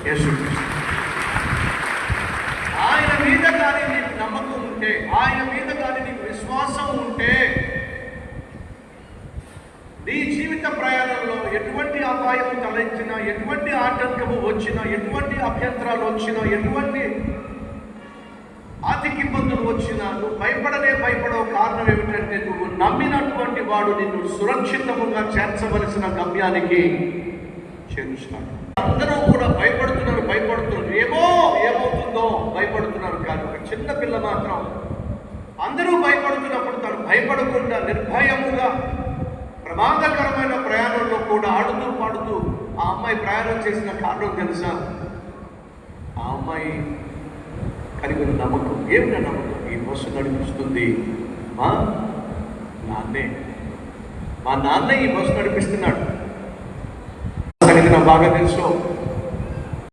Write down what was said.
యేసుక్రీస్తు. ఆయన మీద కానీ నీకు నమ్మకం ఉంటే, ఆయన మీద కానీ నీకు విశ్వాసం ఉంటే, నీ జీవిత ప్రయాణంలో ఎటువంటి అపాయం తలెత్తినా, ఎటువంటి ఆటంకము వచ్చినా, ఎటువంటి అభ్యంతరాలు వచ్చినా, ఎటువంటి ఆర్థిక ఇబ్బందులు వచ్చినా నువ్వు భయపడవు. కారణం ఏమిటంటే నువ్వు నమ్మినటువంటి వాడు నిన్ను సురక్షితముగా చేర్చవలసిన గమ్యానికి చేరుస్తాడు. అందరూ కూడా భయపడుతున్నారు. ఏమవుతుందో భయపడుతున్నారు. కానీ ఒక చిన్న పిల్ల మాత్రం అందరూ భయపడుతున్నప్పుడు తను భయపడకుండా నిర్భయముగా ప్రమాదకరమైన ప్రయాణంలో కూడా ఆడుతూ పాడుతూ ఆ అమ్మాయి ప్రయాణం చేసిన కారణం తెలుసా? ఆ అమ్మాయి కలిగిన నమ్మకం. ఏమిటా నమ్మకం? ఈ బస్సు నడిపిస్తుంది మా నాన్నే ఈ బస్సు నడిపిస్తున్నాడు. సంగతి నాకు బాగా తెలుసు.